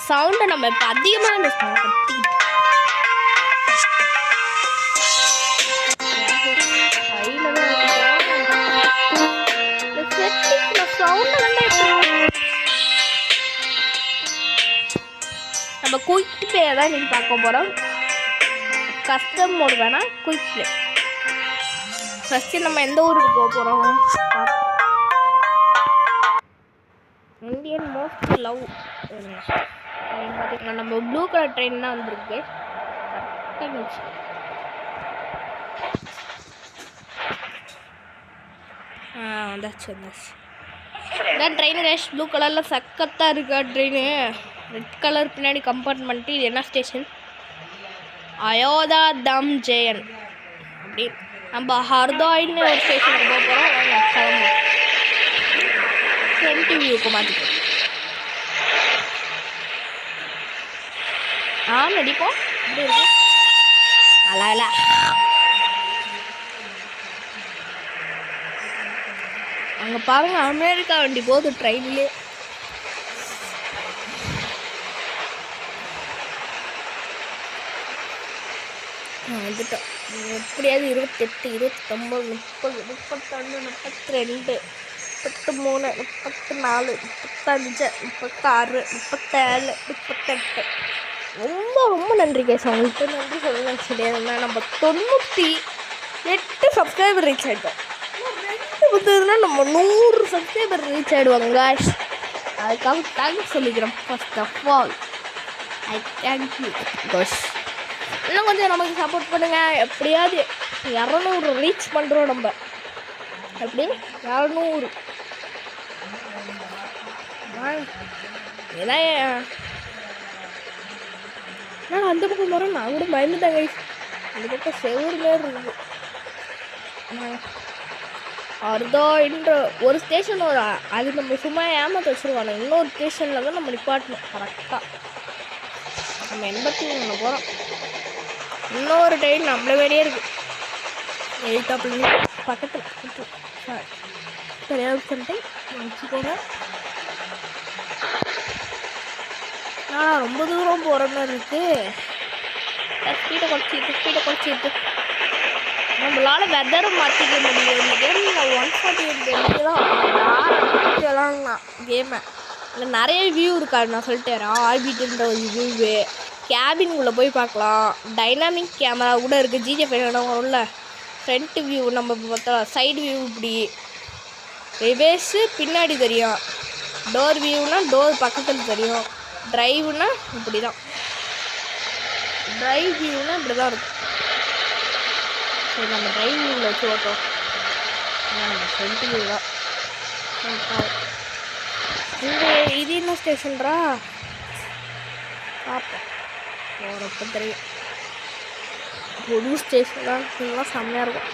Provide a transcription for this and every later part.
சவுண்டை நம்ம இப்போ அதிகமாக நம்ம குயிக் ப்ளே தான் நீங்கள் பார்க்க போகிறோம். கஸ்டம் மோடு வேணால் குயிக் ப்ளே. ஃபஸ்ட்டு நம்ம எந்த ஊருக்கு போக போகிறோம்? இந்தியன் மோஸ்ட் லவ் பார்த்தீங்கன்னா நம்ம ப்ளூ கலர் ட்ரெயின் தான் வந்துருக்கு. வந்துச்சு இதான் ட்ரெயின் கேஷ். ப்ளூ கலரில் சக்கத்தாக இருக்கா ட்ரெயின். ரெட் கலர் பின்னாடி கம்பார்ட்மெண்ட்டு. இது என்ன ஸ்டேஷன்? அயோதா தம் ஜெயன் அப்படி. நம்ம ஹர்தாயின்னு ஒரு ஸ்டேஷனுக்கு போக போகிறோம். கிளம்பும் ஃப்ரண்ட் வியூக்கு மாற்றிப்போம். நடிப்போம். இப்படி இருக்கு அழகா. அங்கே பாருங்க அமெரிக்கா வண்டி போகுது ட்ரெயின்லேயே. வந்துட்டோம். எப்படியாவது 28, 29, 30, 31, 32, 33, 34, 35, 36, 37, 38. ரொம்ப ரொம்ப நன்றி கேஸ். அவங்கள்ட்ட நன்றி சொல்லலாம் சரியா. நம்ம 98 சப்ஸ்கிரைபர் ரீச் ஆகிட்டோம். 2 புத்தகம்னா நம்ம 100 சப்ஸ்கிரைபர் ரீச் ஆகிடுவாங்க காய்ஸ். அதுக்காக தேங்க்ஸ் சொல்லிக்கிறோம். First of all I thank you guys. இன்னும் கொஞ்சம் நமக்கு சப்போர்ட் பண்ணுங்கள். எப்படியாவது 200 ரீச் பண்ணுறோம் நம்ம. எப்படி 200 ஏன்னா நான் அந்த பக்கம் போகிறேன். நான் கூட பயந்துட்டேன் கைஸ். அந்த பக்கம் செவ்வறு மாரி இருக்குது. அர்தான்ற ஒரு ஸ்டேஷன் வரும். அது நம்ம சும்மா ஏமாற்ற வச்சுருவாங்க. இன்னொரு ஸ்டேஷனில் தான் நம்ம நிப்பாட்டணும் கரெக்டாக. நம்ம 81 போகிறோம். இன்னொரு ட்ரெயின் நம்மள வேலையே இருக்குது. எழுத்தாப்புல பக்கத்தில் தெரியாது சொல்லிட்டு வச்சுக்கோங்க. ரொம்ப தூரம் போகிற மாதிரி இருக்குது. ஸ்பீடை குறைச்சிட்டு நம்மளால் வெதரும் மாற்றிக்க முடியும். இந்த கேம் 148 தான் கேமை. இல்லை நிறைய வியூ இருக்காது. நான் சொல்லிட்டேன் ஆர்பிட்டுன்ற ஒரு வியூவு. கேபின்குள்ளே போய் பார்க்கலாம். டைனாமிக் கேமரா கூட இருக்குது. ஜிஜே உள்ள ஃப்ரண்ட் வியூ நம்ம பார்த்தா சைடு வியூ இப்படி. ரிவேர்ஸு பின்னாடி தெரியும். டோர் வியூனா டோர் பக்கத்தில் தெரியும். ட்ரைவுனா இப்படி தான். ட்ரைவ் வியூனா இப்படி தான் இருக்கும். சரி நம்ம ட்ரைவ் வியூவில் வச்சு ஓட்டோம். நம்ம ஃப்ரண்ட் வியூ தான். இது என்ன ஸ்டேஷன்ரா பார்ப்போம். போகிறப்ப தெரியும். புது ஸ்டேஷன் தான் ஃபுல்லாக செம்மையாக இருக்கும்.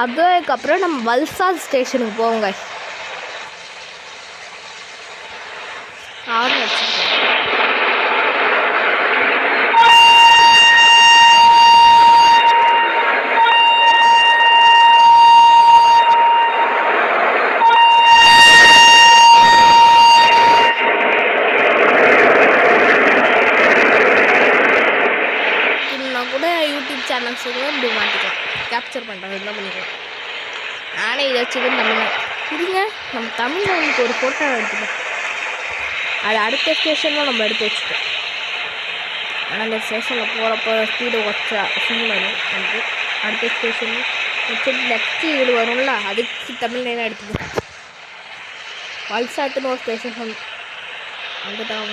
அதுக்கப்புறம் நம்ம வல்சாத் ஸ்டேஷனுக்கு போவோங்க. ஆர்டர் வச்சுருக்கோம். சேனல்ஸ் இப்படி மாட்டிக்கலாம். கேப்சர் பண்ணுறது தான் பண்ணிக்கலாம். நானே இதை வச்சுதான் தமிழ் இருங்க. நம்ம தமிழில் உங்களுக்கு ஒரு ஃபோட்டோ எடுத்துப்போம். அது அடுத்த ஸ்டேஷனில் நம்ம எடுத்து வச்சுப்போம். ஆனால் அந்த ஸ்டேஷனில் போகிறப்போ ஸ்பீடு வச்சா ஃபீல் வரும். வந்து அடுத்த ஸ்டேஷன் வச்சு நெக்ஸ்ட்டு இது வரும்ல அதுக்கு தமிழ்லாம் எடுத்துப்போம். வல்சாத்துன்னு ஒரு ஸ்டேஷன் அங்கே தான்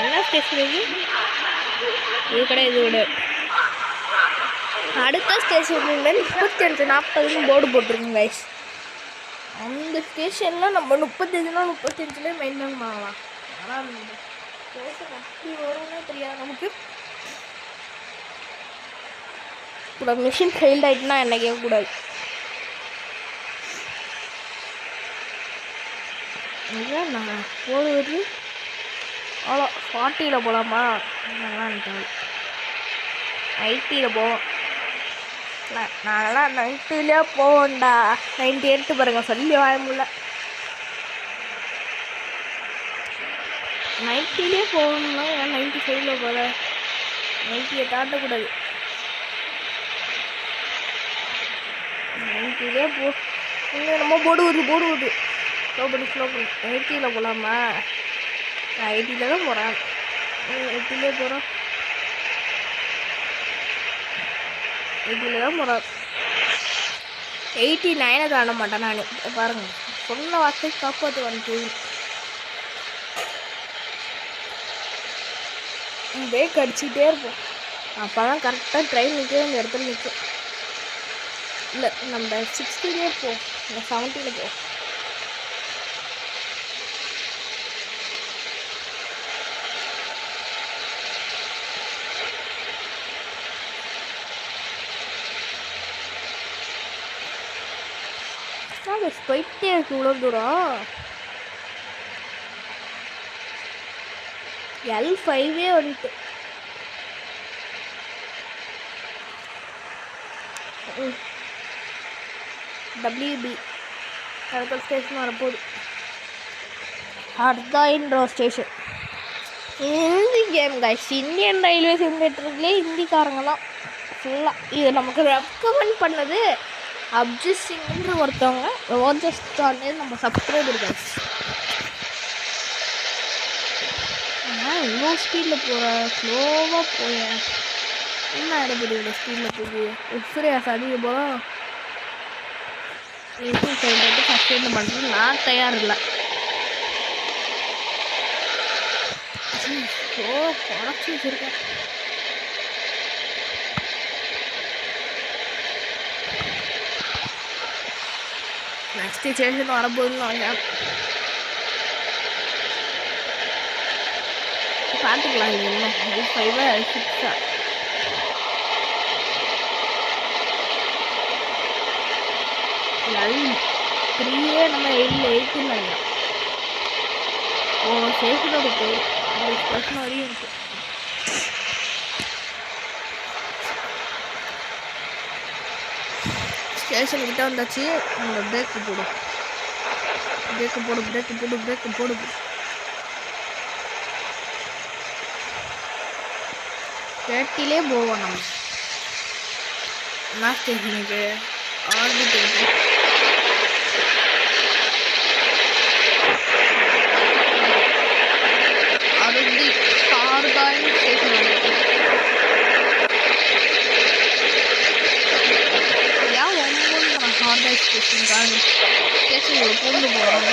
என்ன ஸ்டேஷன் இது கிடையாது. விட அடுத்த ஸ்டேஷன் 35, 40 போர்டு போட்டிருக்குங்க கைஸ். அந்த ஸ்டேஷனில் நம்ம 35 மெயின்டைன் பண்ணலாம். ஆனால் அந்த ஸ்டேஷன் அப்படி வரும்னே தெரியாது நமக்கு. இப்போ மிஷின் ஃபெயில்ட் ஆகிட்டுனா என்ன கேட்கக்கூடாது. இதுதான் நான் போடுவது அவ்வளோ 40 போகலாமா? நல்லான்ட்டு 90 போவோம். நாங்களாம் 90 போவோம்டா. 98 பாருங்க, சொல்லி வாழ முடியல. 90 போகணும்னா ஏன் 95 போகிற? 90 தாண்டக்கூடாது. 90 போ. இங்கே நம்ம போடுவது ஸ்லோ பண்ணி 80 போகலாமா? 80 தான் போகிறேன். 80 போகிறோம். 80 தான் போகிறோம். 89 தாண்ட மாட்டேன் நான். பாருங்கள், சொன்ன வார்த்தை காப்பாற்று வந்து பிரேக் அடிச்சுக்கிட்டே இருப்போம். அப்போ தான் கரெக்டாக ட்ரெயின் நிற்க அந்த இடத்துல நிற்கும். இல்லை, நம்ம 60 போ, இல்லை 70 போ. போயிட்டே இருக்கு இவ்வளோ தூரம். L5 வந்துட்டு WB அடுத்த ஸ்டேஷன் வரப்போகுது. அடுத்த station Hindi game guys. Indian railway சிமுலேட்டர்லேயே ஹிந்திக்காரங்க தான் ஃபுல்லாக. இது நமக்கு ரெக்கமெண்ட் பண்ணது அப்ஜித் சிங்ன்ற ஒருத்தவங்க. ரோஜஸ்டான்லேயே நம்ம சப்ஸ்கிரைபர் கைஸ். ஆனால் இவ்வளோ ஸ்பீடில் போகிறேன், ஸ்லோவாக போயேன். என்ன ஆகிடப்போது இவ்வளோ ஸ்பீடில் போகுது? எக்ஸ்பிரியாஸ் அதிக போகிறோம். ஏசி சைடு ஃபஸ்ட் என்ன பண்ணுறது நான் தயார் இல்லை. ஸோ குறைச்சி வச்சுருக்கேன். நெக்ஸ்ட் ஸ்டேஷன் வரப்போகுதுன்னு வாங்க பார்த்துக்கலாம். இது என்ன L5 L6 L3 நம்ம L8 நினைக்கலாம். ஸ்டேஷனோட பேர் அந்த ஸ்டேஷன் வரையும் இருக்கு. ஸ்டேஷன் கிட்ட வந்தாச்சு. அந்த பிரேக்கு போடு. 30 போவோம் நம்ம. என்ன ஸ்டேஷனுக்கு? ஆர்பிட்டேட். அருந்தி ஹார்பாயின் ஸ்டேஷன் வந்துட்டு. ஏன் 9 ஹார்பாய் ஸ்டேஷன் தான் ஸ்டேஷன் கொண்டு போகிறாங்க.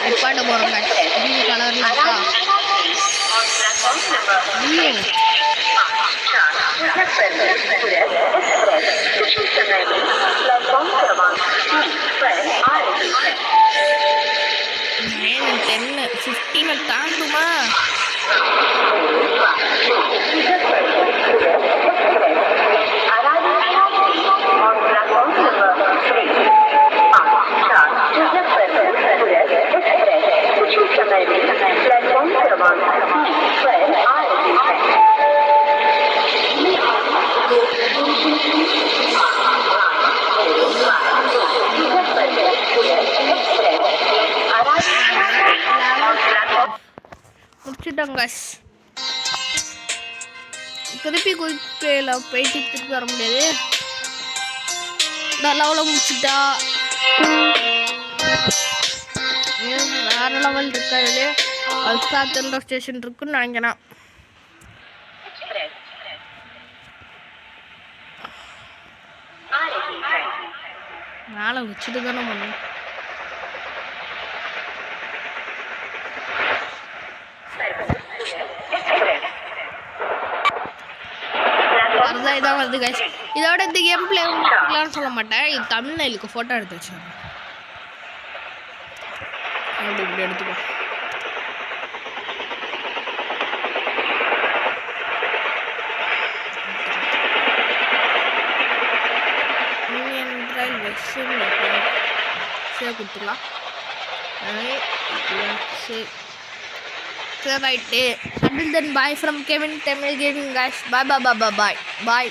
நிப்பாட்ட போகிறோங்க. ப்ளூ கலரில் இருக்கா? ப்ளூ 10 15 தாண்டுமா? முடிச்சுட்டாங்க. திருப்பி குயிக்கில் போயிட்டு திருப்பி வர முடியாது. லெவலில் முடிச்சுட்டா வேறு லெவல் இருக்கு. அதுலேயே அல்சாத்துன்ற ஸ்டேஷன் இருக்குன்னு நினைக்கிறேன். மேலே வச்சுட்டு தானே பண்ணும். தான் இதான் வருது கைஸ். இதோட இந்த கேம் பிளேலாம் சொல்ல மாட்டேன். இது தமிழ்நாளுக்கு ஃபோட்டோ எடுத்து வச்சேன். அப்படி இப்படி எடுத்துக்கோ. சேவ் கொடுத்துக்கலாம். சரி right. Until then, bye from Kevin Tamil Gaming guys. Bye.